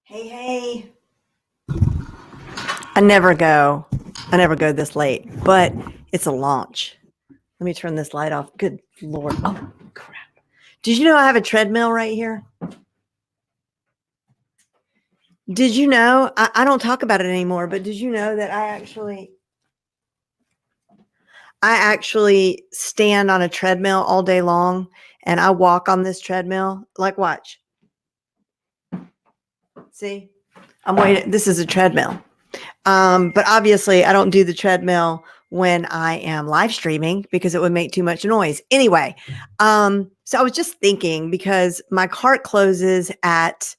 Hey, hey. I never go. I never go this late, but it's a launch. Let me turn this light off. Good Lord. Oh, crap. Did you know I have a treadmill right here? Did you know? I don't talk about it anymore, but did you know that I actually stand on a treadmill all day long and I walk on this treadmill? Like, watch. See? I'm waiting. This is a treadmill. But obviously, I don't do the treadmill when I am live streaming because it would make too much noise. Anyway, so I was just thinking because my cart closes at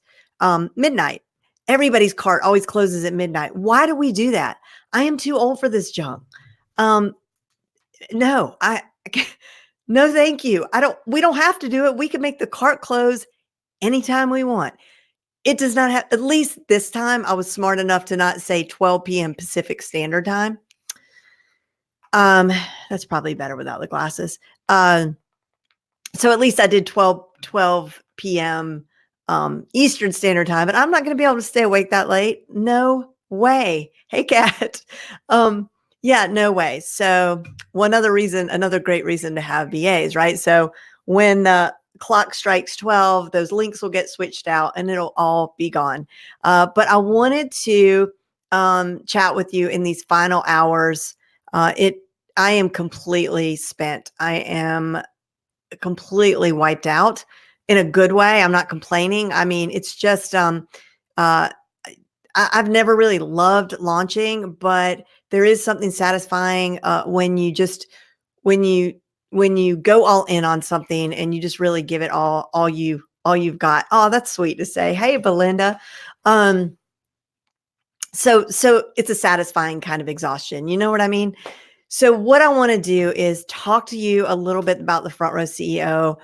midnight. Everybody's cart always closes at midnight. Why do we do that? I am too old for this junk. Um, no, no, thank you. We don't have to do it. We can make the cart close anytime we want. It does not have, at least this time, I was smart enough to not say 12 p.m. Pacific Standard Time. That's probably better without the glasses. So at least I did 12 p.m. Eastern Standard Time, but I'm not going to be able to stay awake that late. No way. Hey, Kat. Yeah, no way. So another great reason to have VAs, right? So when the clock strikes 12, those links will get switched out and it'll all be gone. But I wanted to chat with you in these final hours. I am completely spent. I am completely wiped out in a good way. I'm not complaining. I mean, it's just I've never really loved launching, but there is something satisfying when you just when you when you go all in on something and you just really give it all you've got. Oh, that's sweet to say. Hey, Belinda. So it's a satisfying kind of exhaustion. You know what I mean? So what I want to do is talk to you a little bit about the Front Row CEO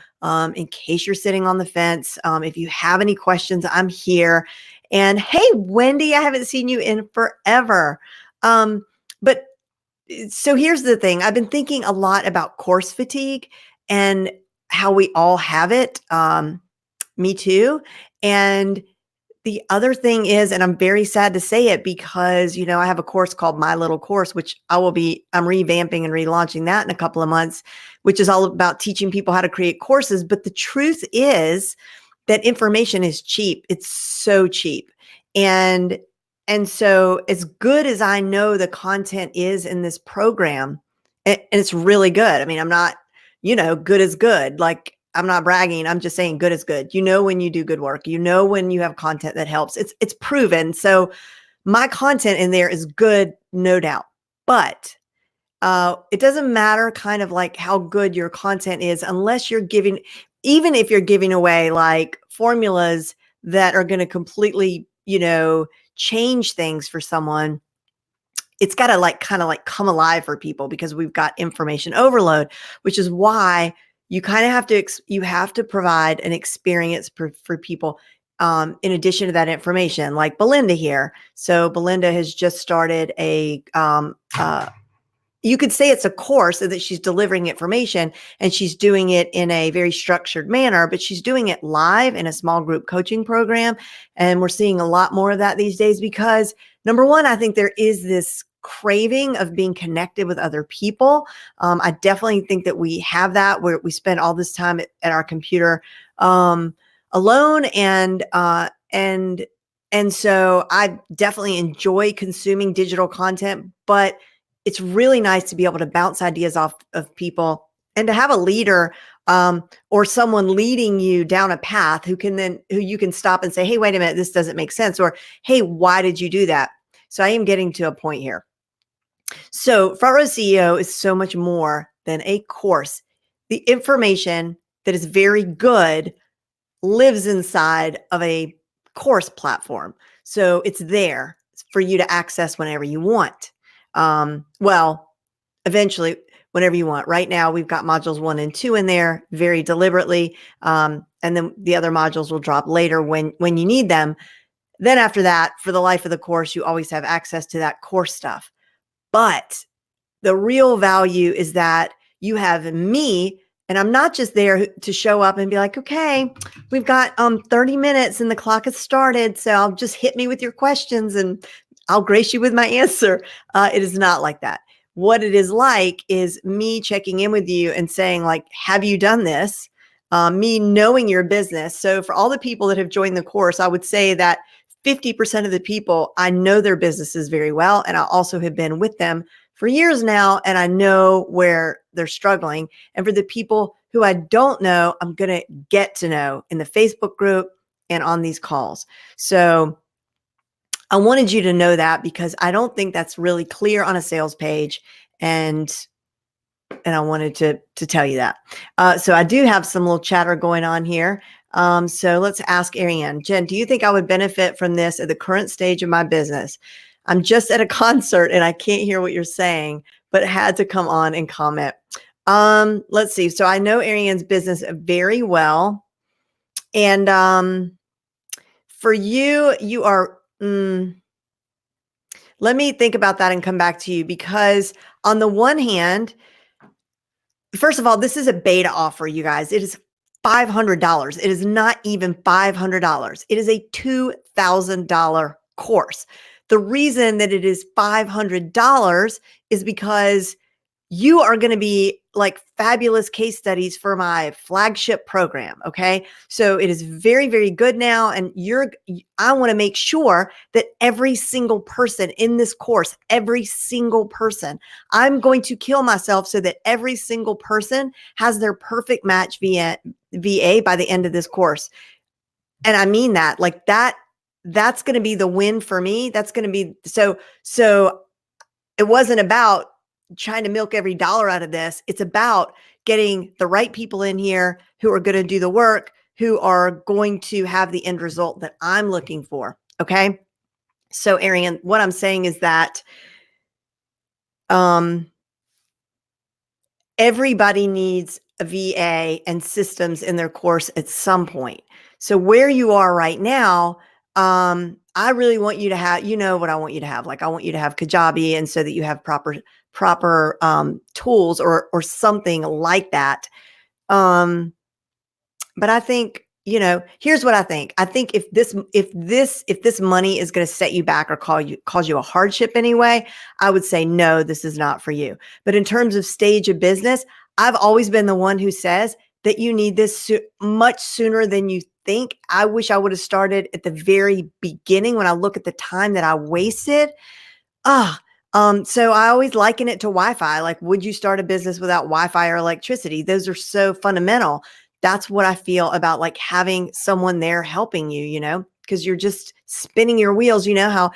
in case you're sitting on the fence. If you have any questions, I'm here. And hey, Wendy, I haven't seen you in forever. But so here's the thing. I've been thinking a lot about course fatigue and how we all have it. Me too. And the other thing is, and I'm very sad to say it because, I have a course called My Little Course, which I'm revamping and relaunching that in a couple of months, which is all about teaching people how to create courses. But the truth is that information is cheap. It's so cheap. And so as good as I know the content is in this program, and it's really good. I mean, I'm not, good is good. Like, I'm not bragging. I'm just saying good is good. When you do good work, when you have content that helps, it's proven. So my content in there is good, no doubt, but it doesn't matter kind of like how good your content is, unless even if you're giving away like formulas that are going to completely, change things for someone. It's got to kind of come alive for people because we've got information overload, which is why you kind of have to provide an experience for people in addition to that information, like Belinda here. So Belinda has just started you could say it's a course so that she's delivering information and she's doing it in a very structured manner, but she's doing it live in a small group coaching program. And we're seeing a lot more of that these days because number one, I think there is this craving of being connected with other people. I definitely think that we have that where we spend all this time at our computer alone. And so I definitely enjoy consuming digital content, but it's really nice to be able to bounce ideas off of people and to have a leader or someone leading you down a path who you can stop and say, hey, wait a minute, this doesn't make sense. Or, hey, why did you do that? So I am getting to a point here. So Front Row CEO is so much more than a course. The information that is very good lives inside of a course platform. So it's there for you to access whenever you want. Eventually, whenever you want. Right now, we've got modules 1 and 2 in there very deliberately. And then the other modules will drop later when you need them. Then after that, for the life of the course, you always have access to that course stuff. But the real value is that you have me And I'm not just there to show up and be like, okay, we've got 30 minutes and the clock has started. So I'll just hit me with your questions and I'll grace you with my answer. It is not like that. What it is like is me checking in with you and saying, like, have you done this? Me knowing your business. So for all the people that have joined the course, I would say that 50% of the people, I know their businesses very well. And I also have been with them for years now, and I know where they're struggling. And for the people who I don't know, I'm going to get to know in the Facebook group and on these calls. So I wanted you to know that because I don't think that's really clear on a sales page. And I wanted to tell you that. So I do have some little chatter going on here. So let's ask Ariane. Jen, do you think I would benefit from this at the current stage of my business? I'm just at a concert and I can't hear what you're saying, but had to come on and comment. Let's see. So I know Ariane's business very well. And for you, you are, let me think about that and come back to you, because on the one hand, first of all, this is a beta offer, you guys. It is $500. It is not even $500. It is a $2,000 course. The reason that it is $500 is because you are going to be like fabulous case studies for my flagship program. Okay. So it is very, very good now. And I want to make sure that every single person in this course, every single person, I'm going to kill myself so that every single person has their perfect match VA by the end of this course. And I mean that, like that's going to be the win for me. That's going to be so it wasn't about trying to milk every dollar out of this. It's about getting the right people in here who are going to do the work, who are going to have the end result that I'm looking for. Okay. So Ariane, what I'm saying is that everybody needs a VA and systems in their course at some point. So where you are right now, I really want you to have, you know what I want you to have. Like I want you to have Kajabi, and so that you have proper tools or something like that. But I think, here's what I think. I think if this money is going to set you back or cause you a hardship anyway, I would say, no, this is not for you. But in terms of stage of business, I've always been the one who says that you need this much sooner than you think. I wish I would have started at the very beginning. When I look at the time that I wasted, so I always liken it to Wi-Fi. Like, would you start a business without Wi-Fi or electricity? Those are so fundamental. That's what I feel about like having someone there helping you, because you're just spinning your wheels, how,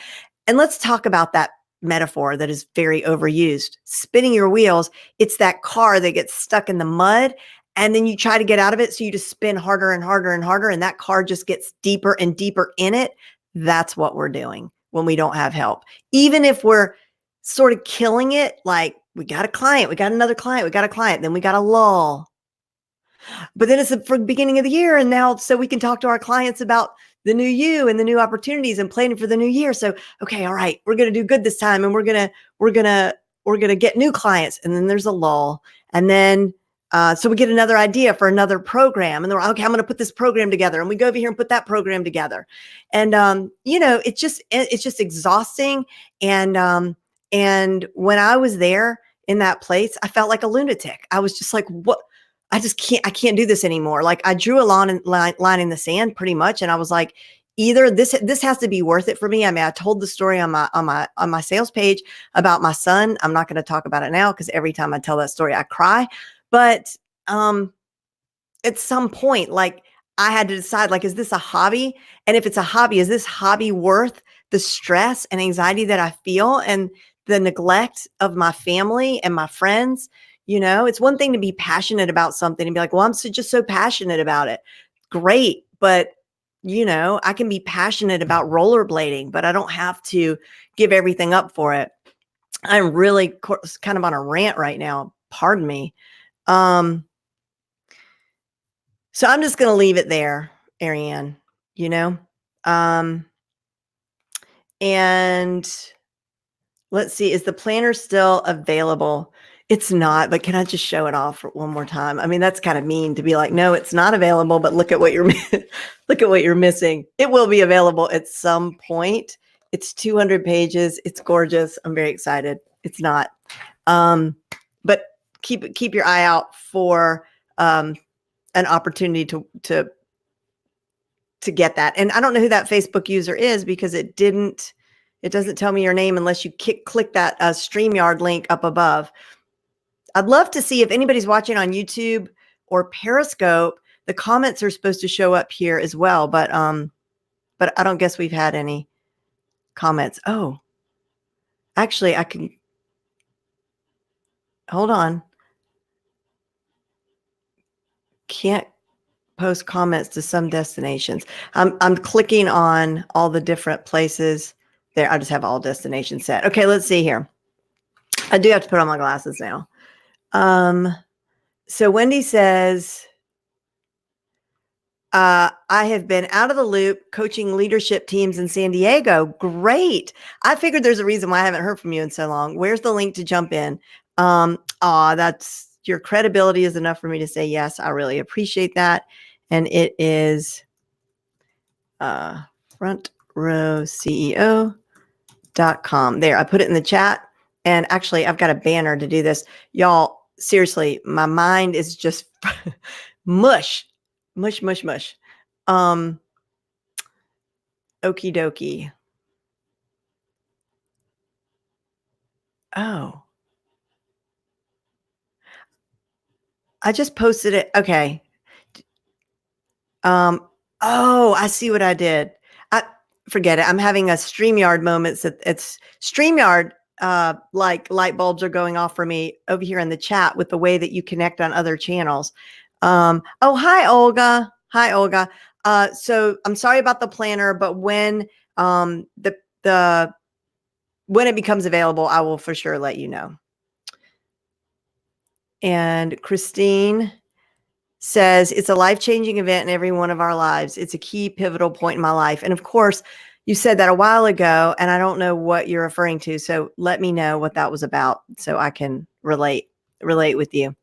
and let's talk about that metaphor that is very overused. Spinning your wheels. It's that car that gets stuck in the mud and then you try to get out of it. So you just spin harder and harder and harder. And that car just gets deeper and deeper in it. That's what we're doing when we don't have help. Even if we're sort of killing it, like we got a client, we got another client, we got a client, then we got a lull. But then it's for the beginning of the year. And now, so we can talk to our clients about the new you and the new opportunities and planning for the new year. So, okay, all right, we're going to do good this time. And we're going to get new clients. And then there's a lull. And then, so we get another idea for another program, and they're like, okay, I'm going to put this program together, and we go over here and put that program together. And, it's just exhausting. And when I was there in that place, I felt like a lunatic. I was just like, what? I can't do this anymore. Like I drew a line in the sand pretty much. And I was like, either this has to be worth it for me. I mean, I told the story on my sales page about my son. I'm not going to talk about it now because every time I tell that story, I cry. But at some point, like I had to decide, like, is this a hobby? And if it's a hobby, is this hobby worth the stress and anxiety that I feel and the neglect of my family and my friends? It's one thing to be passionate about something and be like, well, I'm just so passionate about it. Great. But, I can be passionate about rollerblading, but I don't have to give everything up for it. I'm really kind of on a rant right now. Pardon me. So I'm just going to leave it there, Ariane, and let's see, is the planner still available? It's not, but can I just show it off one more time? I mean, that's kind of mean to be like, no, it's not available, but look at what you're look at what you're missing. It will be available at some point. It's 200 pages. It's gorgeous. I'm very excited. It's not. But keep your eye out for an opportunity to get that. And I don't know who that Facebook user is because it doesn't tell me your name unless you click that StreamYard link up above. I'd love to see if anybody's watching on YouTube or Periscope. The comments are supposed to show up here as well, but I don't guess we've had any comments. Oh, actually, I can hold on. Can't post comments to some destinations. I'm clicking on all the different places there. I just have all destinations set. Okay, let's see here. I do have to put on my glasses now. So Wendy says, I have been out of the loop coaching leadership teams in San Diego. Great. I figured there's a reason why I haven't heard from you in so long. Where's the link to jump in? That's your credibility is enough for me to say yes. I really appreciate that. And it is frontrowceo.com. There, I put it in the chat. And actually, I've got a banner to do this. Y'all, seriously, my mind is just mush. Okie dokie. Oh. I just posted it. Okay. Oh, I see what I did. I forget it. I'm having a StreamYard moment. So it's StreamYard. Like light bulbs are going off for me over here in the chat with the way that you connect on other channels. Oh, hi, Olga. Hi, Olga. So I'm sorry about the planner, but when when it becomes available, I will for sure let you know. And Christine says, it's a life-changing event in every one of our lives. It's a key pivotal point in my life. And of course, you said that a while ago, and I don't know what you're referring to. So let me know what that was about so I can relate with you.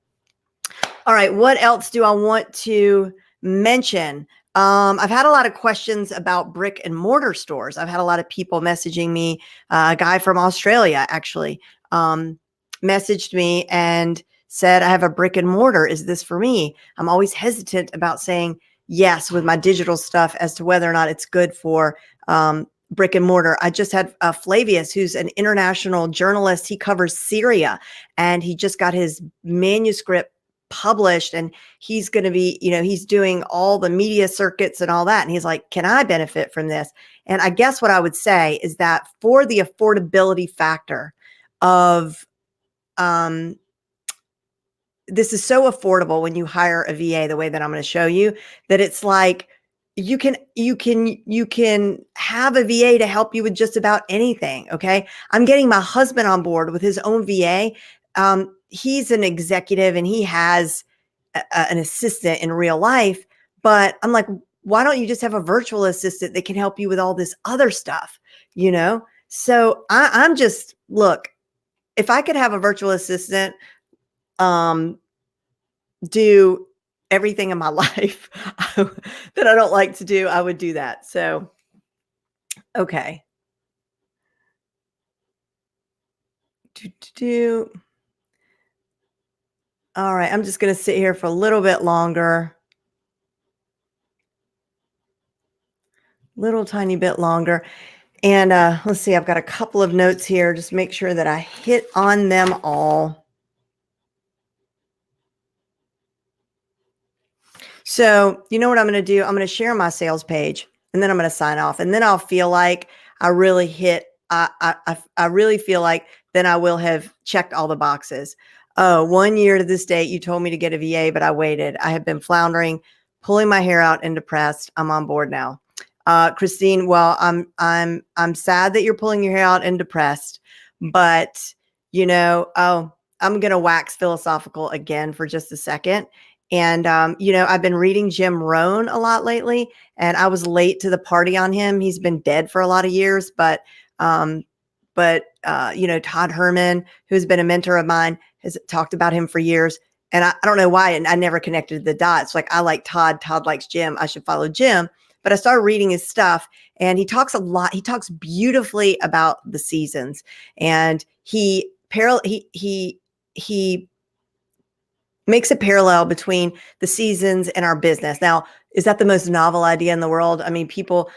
All right. What else do I want to mention? I've had a lot of questions about brick and mortar stores. I've had a lot of people messaging me. A guy from Australia actually messaged me and said, I have a brick and mortar. Is this for me? I'm always hesitant about saying yes with my digital stuff as to whether or not it's good for brick and mortar. I just had Flavius, who's an international journalist. He covers Syria, and he just got his manuscript published, and he's going to be, he's doing all the media circuits and all that. And he's like, can I benefit from this? And I guess what I would say is that for the affordability factor of, this is so affordable when you hire a VA the way that I'm going to show you, that it's like you can have a VA to help you with just about anything. Okay. I'm getting my husband on board with his own VA. He's an executive and he has an assistant in real life, but I'm like, why don't you just have a virtual assistant that can help you with all this other stuff? So I'm just, look, if I could have a virtual assistant do everything in my life that I don't like to do, I would do that. So, okay. All right. I'm just going to sit here for a little bit longer. Little tiny bit longer. And let's see, I've got a couple of notes here. Just make sure that I hit on them all. So you know what I'm going to do? I'm going to share my sales page, and then I'm going to sign off, and then I'll feel like I really hit, I really feel like then I will have checked all the boxes. 1 year to this date, you told me to get a VA, but I waited. I have been floundering, pulling my hair out and depressed. I'm on board now. Christine, well, I'm sad that you're pulling your hair out and depressed, but I'm going to wax philosophical again for just a second. And, I've been reading Jim Rohn a lot lately, and I was late to the party on him. He's been dead for a lot of years, but but Todd Herman, who's been a mentor of mine, has talked about him for years. And I don't know why, and I never connected the dots. Like, I like Todd, Todd likes Jim, I should follow Jim. But I started reading his stuff, and he talks a lot. He talks beautifully about the seasons, and he makes a parallel between the seasons and our business. Now, is that the most novel idea in the world? I mean, people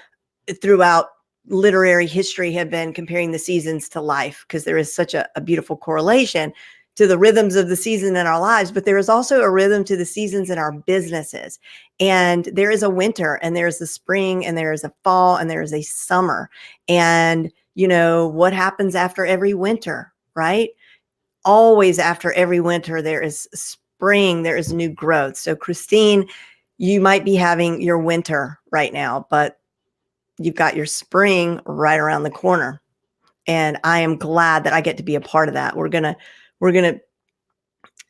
throughout literary history have been comparing the seasons to life, because there is such a beautiful correlation to the rhythms of the season in our lives, but there is also a rhythm to the seasons in our businesses. And there is a winter, and there's a spring, and there is a fall, and there is a summer. And what happens after every winter, right? Always after every winter, there is spring, there is new growth. So Christine, you might be having your winter right now, but you've got your spring right around the corner. And I am glad that I get to be a part of that. We're going to,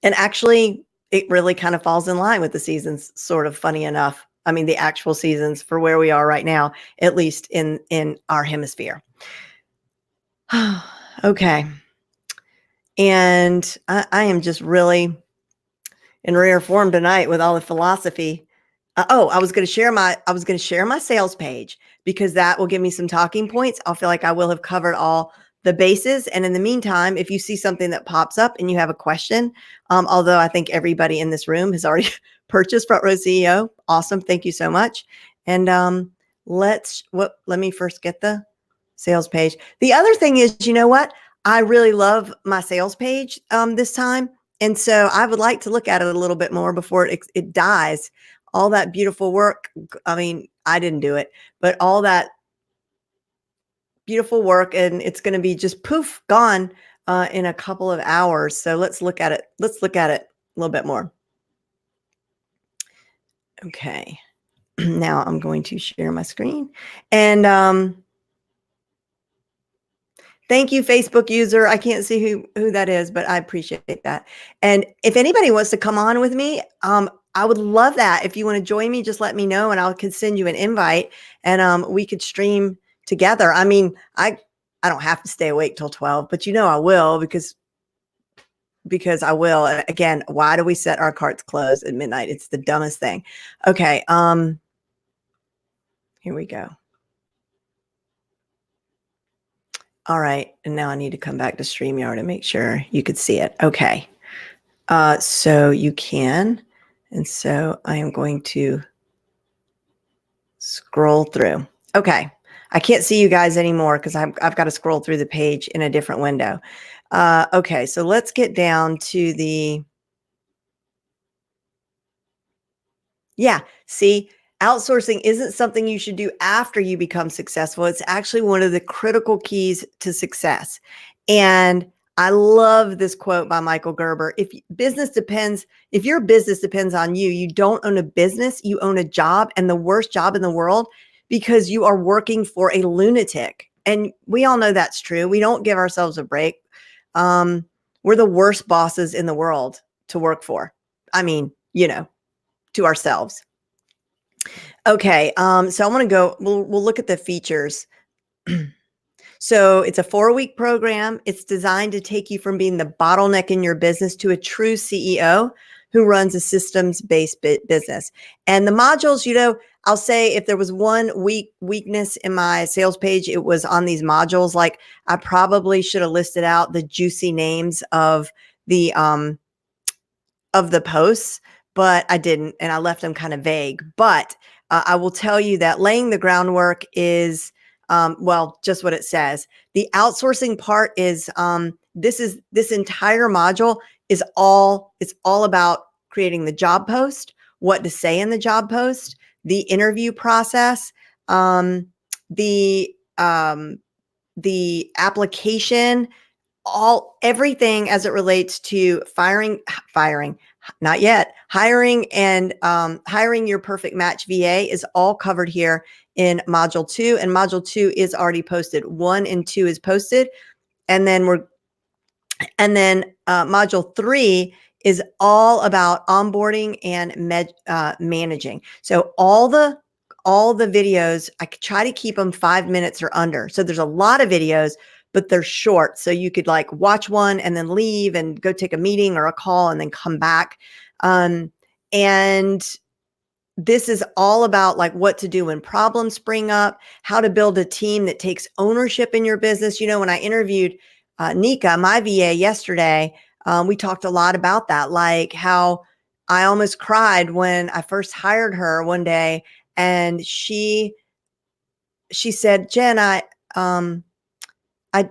and actually it really kind of falls in line with the seasons, sort of, funny enough. I mean, the actual seasons for where we are right now, at least in our hemisphere. Okay. And I am just really in rare form tonight with all the philosophy. I was going to share my sales page, because that will give me some talking points. I'll feel like I will have covered all the bases. And in the meantime, if you see something that pops up and you have a question, although I think everybody in this room has already purchased Front Row CEO, awesome. Thank you so much. And let me first get the sales page. The other thing is, you know what? I really love my sales page this time. And so I would like to look at it a little bit more before it dies. All that beautiful work. I mean, I didn't do it, but all that beautiful work, and it's going to be just poof, gone in a couple of hours. So let's look at it. Let's look at it a little bit more. Okay. Now I'm going to share my screen, and thank you, Facebook user. I can't see who that is, but I appreciate that. And if anybody wants to come on with me, I would love that. If you want to join me, just let me know, and I could send you an invite, and we could stream together. I mean, I don't have to stay awake till 12, but I will, because I will. And again, why do we set our carts closed at midnight? It's the dumbest thing. Okay. Here we go. All right. And now I need to come back to StreamYard and make sure you could see it. Okay. So you can. And so I am going to scroll through. Okay. I can't see you guys anymore because I've got to scroll through the page in a different window. Okay. So let's get down to the, see, outsourcing isn't something you should do after you become successful. It's actually one of the critical keys to success. And I love this quote by Michael Gerber. If your business depends on you, you don't own a business, you own a job, and the worst job in the world, because you are working for a lunatic. And we all know that's true. We don't give ourselves a break. We're the worst bosses in the world to work for. I mean, to ourselves. Okay. So I want to go, we'll look at the features. So it's a 4-week program. It's designed to take you from being the bottleneck in your business to a true CEO who runs a systems-based business. And the modules, I'll say if there was one weakness in my sales page, it was on these modules. Like, I probably should have listed out the juicy names of the posts, but I didn't, and I left them kind of vague. But I will tell you that laying the groundwork is, just what it says. The outsourcing part is, this entire module is it's all about creating the job post, what to say in the job post, the interview process, the application, everything as it relates to hiring and hiring your perfect match VA is all covered here in module 2, and module 2 is already posted. 1 and 2 is posted. And then module 3 is all about onboarding and managing. So all the videos, I try to keep them 5 minutes or under. So there's a lot of videos, but they're short. So you could like watch one and then leave and go take a meeting or a call and then come back. And this is all about like what to do when problems spring up, how to build a team that takes ownership in your business. When I interviewed Nika, my VA, yesterday, we talked a lot about that, like how I almost cried when I first hired her one day, and she said, "Jen, um, I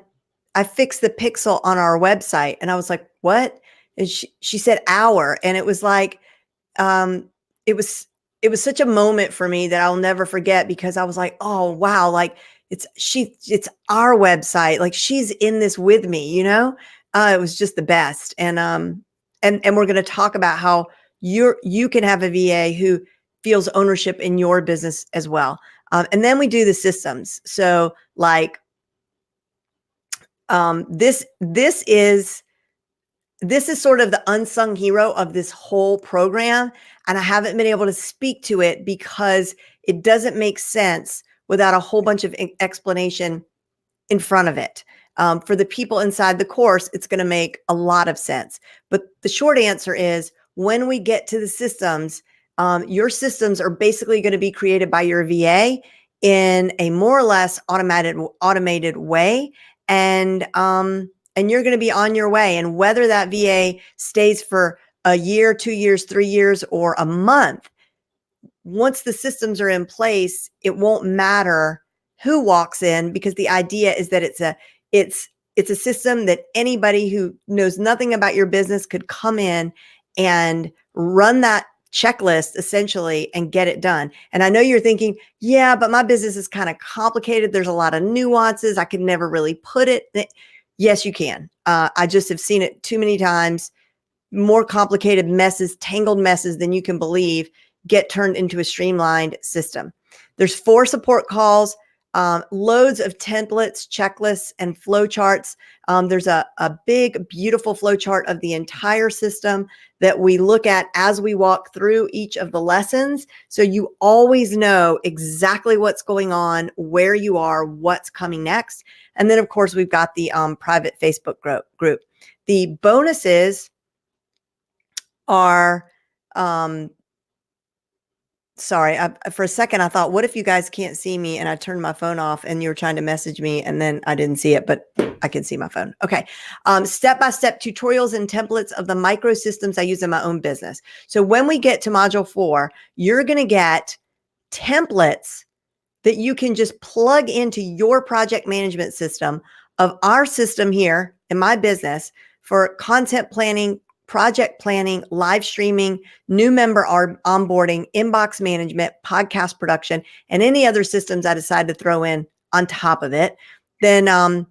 I fixed the pixel on our website," and I was like, "What?" And she said, "Hour," and it was like, um, it was it was such a moment for me that I'll never forget, because I was like, "Oh, wow, like it's our website. Like she's in this with me, you know?" It was just the best. And we're going to talk about how you can have a VA who feels ownership in your business as well. And then we do the systems. So like this is sort of the unsung hero of this whole program. And I haven't been able to speak to it because it doesn't make sense without a whole bunch of explanation in front of it. For the people inside the course, it's going to make a lot of sense. But the short answer is, when we get to the systems, your systems are basically going to be created by your VA in a more or less automated way. And you're going to be on your way. And whether that VA stays for a year, 2 years, 3 years, or a month, once the systems are in place, it won't matter who walks in, because the idea is that it's a system that anybody who knows nothing about your business could come in and run that checklist essentially and get it done. And I know you're thinking, yeah, but my business is kind of complicated. There's a lot of nuances. I could never really put it. Yes, you can. I just have seen it too many times. More complicated messes, tangled messes than you can believe get turned into a streamlined system. There's 4 support calls, loads of templates, checklists, and flowcharts. There's a big, beautiful flowchart of the entire system that we look at as we walk through each of the lessons. So you always know exactly what's going on, where you are, what's coming next. And then, of course, we've got the private Facebook group. The bonuses are, sorry, for a second, I thought, what if you guys can't see me and I turned my phone off and you were trying to message me and then I didn't see it, but I can see my phone. Okay. Step-by-step tutorials and templates of the micro systems I use in my own business. So when we get to module 4, you're going to get templates that you can just plug into your project management system of our system here in my business for content planning, project planning, live streaming, new member onboarding, inbox management, podcast production, and any other systems I decide to throw in on top of it. Then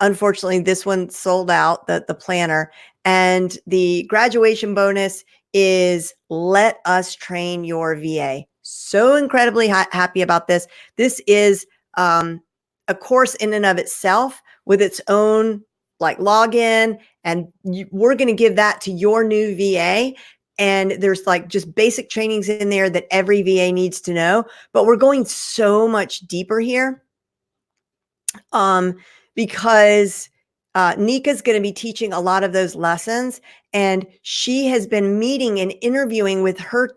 unfortunately, this one sold out, the planner. And the graduation bonus is Let Us Train Your VA. So incredibly happy about this. This is a course in and of itself with its own like login, and we're going to give that to your new VA. And there's like just basic trainings in there that every VA needs to know, but we're going so much deeper here because Nika's going to be teaching a lot of those lessons, and she has been meeting and interviewing with her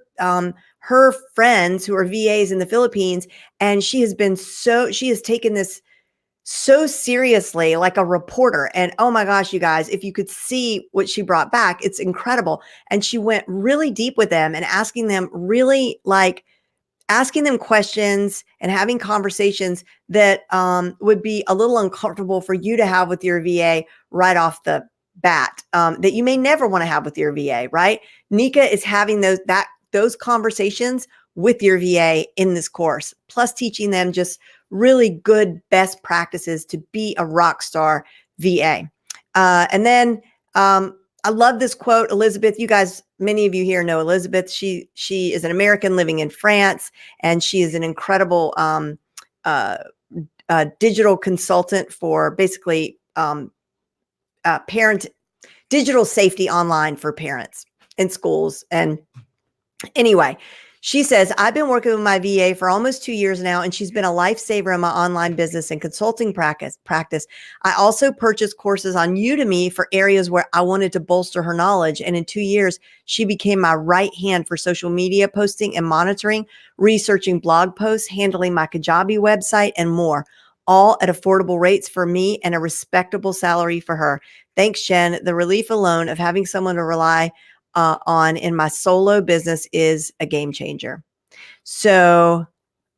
friends who are VAs in the Philippines, and she has taken this so seriously, like a reporter. And oh my gosh, you guys, if you could see what she brought back, it's incredible. And she went really deep with them and asking them questions and having conversations that would be a little uncomfortable for you to have with your VA right off the bat, that you may never want to have with your VA, right? Nika is having those conversations with your VA in this course, plus teaching them just really good best practices to be a rock star VA. And then I love this quote, Elizabeth. You guys, many of you here know Elizabeth. She is an American living in France, and she is an incredible digital consultant for basically digital safety online for parents in schools. And anyway, She says, I've been working with my VA for almost 2 years now, and she's been a lifesaver in my online business and consulting practice. I also purchased courses on Udemy for areas where I wanted to bolster her knowledge. And in 2 years, she became my right hand for social media posting and monitoring, researching blog posts, handling my Kajabi website, and more, all at affordable rates for me and a respectable salary for her. Thanks, Jen. The relief alone of having someone to rely on in my solo business is a game changer. So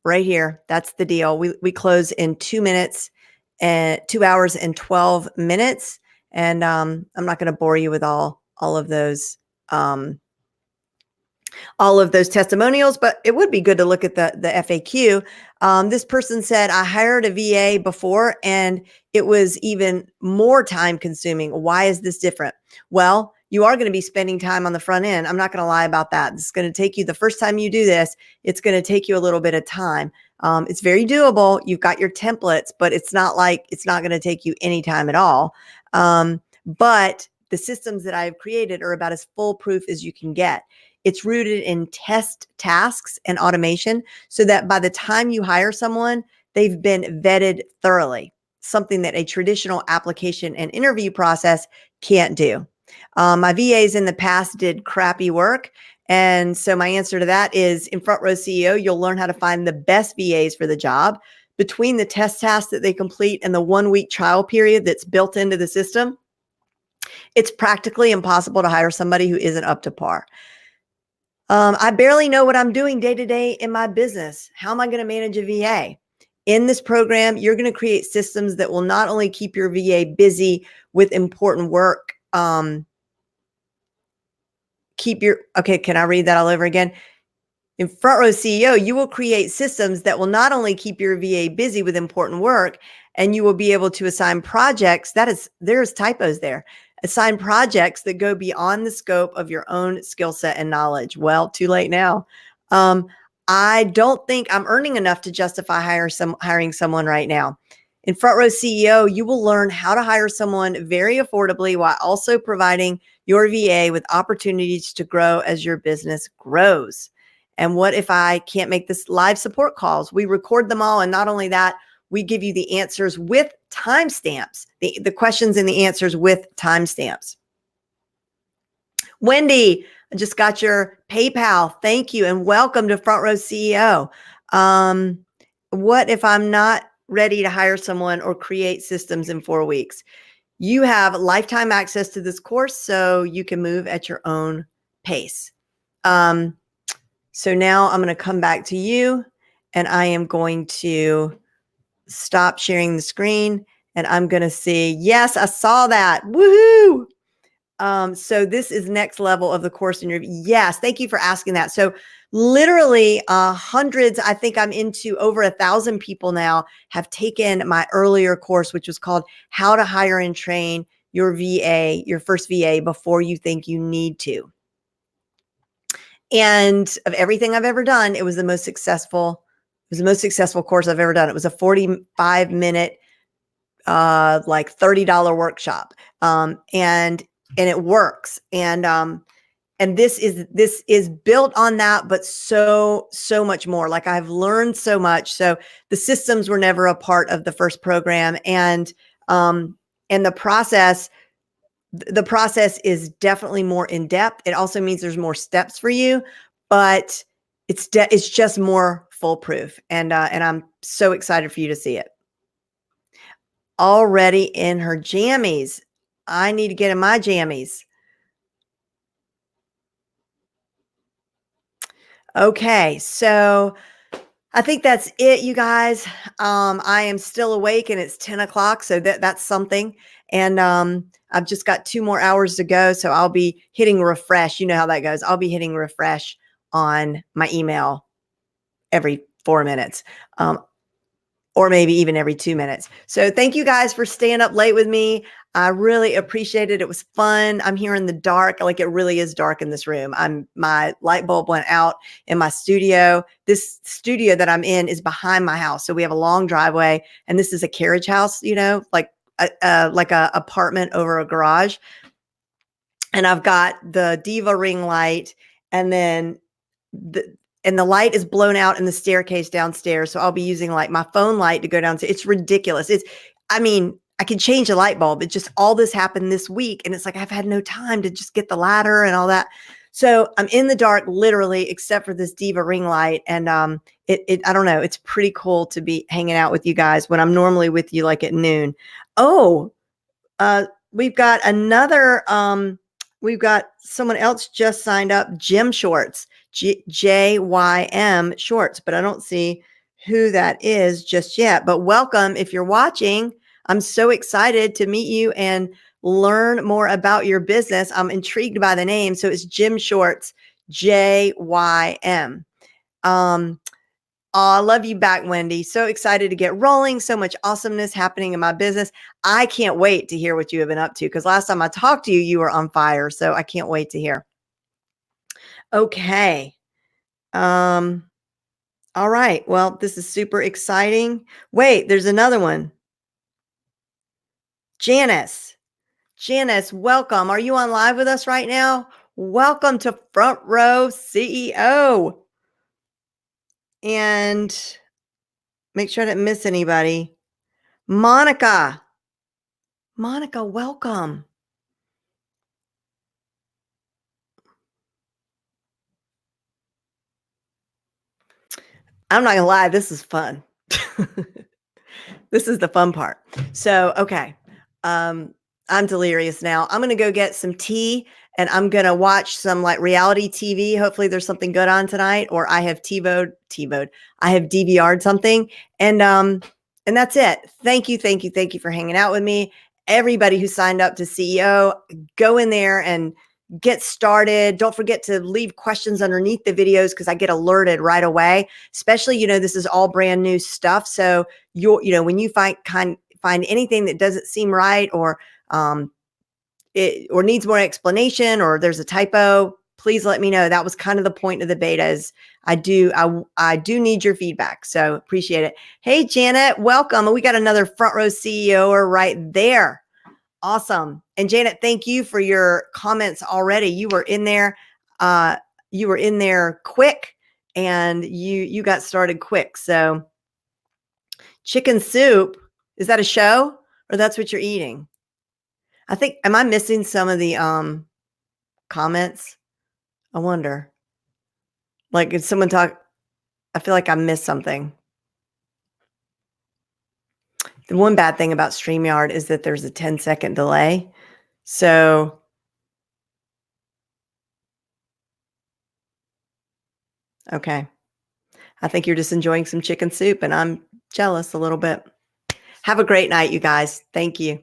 right here, that's the deal. We close in 2 minutes and 2 hours and 12 minutes. And I'm not going to bore you with all of those testimonials, but it would be good to look at the FAQ. This person said, I hired a VA before and it was even more time consuming. Why is this different? Well, you are going to be spending time on the front end. I'm not going to lie about that. It's going to take you, the first time you do this, it's going to take you a little bit of time. It's very doable. You've got your templates, but it's not going to take you any time at all. But the systems that I've created are about as foolproof as you can get. It's rooted in test tasks and automation so that by the time you hire someone, they've been vetted thoroughly, something that a traditional application and interview process can't do. My VAs in the past did crappy work. And so my answer to that is in Front Row CEO, you'll learn how to find the best VAs for the job. Between the test tasks that they complete and the 1-week trial period that's built into the system, it's practically impossible to hire somebody who isn't up to par. I barely know what I'm doing day to day in my business. How am I going to manage a VA? In this program, you're going to create systems that will not only keep your VA busy with important work, can I read that all over again? In Front Row CEO, you will create systems that will not only keep your VA busy with important work, and you will be able to assign projects. There's typos there. Assign projects that go beyond the scope of your own skill set and knowledge. Well, too late now. I don't think I'm earning enough to justify hiring someone right now. In Front Row CEO, you will learn how to hire someone very affordably while also providing your VA with opportunities to grow as your business grows. And what if I can't make this live support calls? We record them all. And not only that, we give you the answers with timestamps, the questions and the answers with timestamps. Wendy, I just got your PayPal. Thank you. And welcome to Front Row CEO. What if I'm not ready to hire someone or create systems in 4 weeks? You have lifetime access to this course, so you can move at your own pace. So now I'm going to come back to you, and I am going to stop sharing the screen, and I'm going to see, yes, I saw that. Woohoo! So this is next level of the course in your, yes, thank you for asking that. So literally hundreds, I think I'm into over 1,000 people now have taken my earlier course, which was called How to Hire and Train Your VA, your first VA before you think you need to. And of everything I've ever done, it was the most successful course I've ever done. It was a 45-minute, like $30 workshop. And it works. And this is built on that, but so much more. Like I've learned so much. So the systems were never a part of the first program. And the process is definitely more in depth. It also means there's more steps for you, but it's just more foolproof. And I'm so excited for you to see it. Already in her jammies. I need to get in my jammies. Okay, so I think that's it, you guys. I am still awake and it's 10 o'clock, so that's something. And I've just got 2 more hours to go, so I'll be hitting refresh. You know how that goes. I'll be hitting refresh on my email every 4 minutes. Or maybe even every 2 minutes. So thank you guys for staying up late with me. I really appreciate it. It was fun. I'm here in the dark. Like it really is dark in this room. My light bulb went out in my studio. This studio that I'm in is behind my house. So we have a long driveway and this is a carriage house, like a apartment over a garage. And I've got the Diva ring light and then and the light is blown out in the staircase downstairs. So I'll be using like my phone light to go downstairs. It's ridiculous. I mean, I can change the light bulb. It just all this happened this week. And it's like I've had no time to just get the ladder and all that. So I'm in the dark literally, except for this Diva ring light. And I don't know, it's pretty cool to be hanging out with you guys when I'm normally with you like at noon. Oh, we've got we've got someone else just signed up, Jim Shorts, JYM Shorts, but I don't see who that is just yet. But welcome if you're watching. I'm so excited to meet you and learn more about your business. I'm intrigued by the name. So it's Jim Shorts, JYM. I love you back, Wendy. So excited to get rolling. So much awesomeness happening in my business. I can't wait to hear what you have been up to, because last time I talked to you, you were on fire. So I can't wait to hear. Okay. All right. Well, this is super exciting. Wait, there's another one. Janice, welcome. Are you on live with us right now? Welcome to Front Row CEO. And make sure I didn't miss anybody. Monica, welcome. I'm not gonna lie, this is fun. This is the fun part. So, okay. I'm delirious now. I'm gonna go get some tea and I'm gonna watch some like reality TV. Hopefully there's something good on tonight, or I have TiVo'd. I have DVR'd something. And that's it. Thank you for hanging out with me. Everybody who signed up to CEO, go in there and get started. Don't forget to leave questions underneath the videos, because I get alerted right away. Especially, this is all brand new stuff. So when you find anything that doesn't seem right, or or needs more explanation, or there's a typo, please let me know. That was kind of the point of the beta. Is I do need your feedback. So appreciate it. Hey, Janet, welcome. We got another Front Row CEO right there. Awesome. And Janet, thank you for your comments already. You were in there. Quick, and you got started quick. So chicken soup, is that a show, or that's what you're eating? I think, am I missing some of the comments? I wonder. Like, if someone talk, I feel like I missed something. The one bad thing about StreamYard is that there's a 10-second delay. So okay. I think you're just enjoying some chicken soup, and I'm jealous a little bit. Have a great night, you guys. Thank you.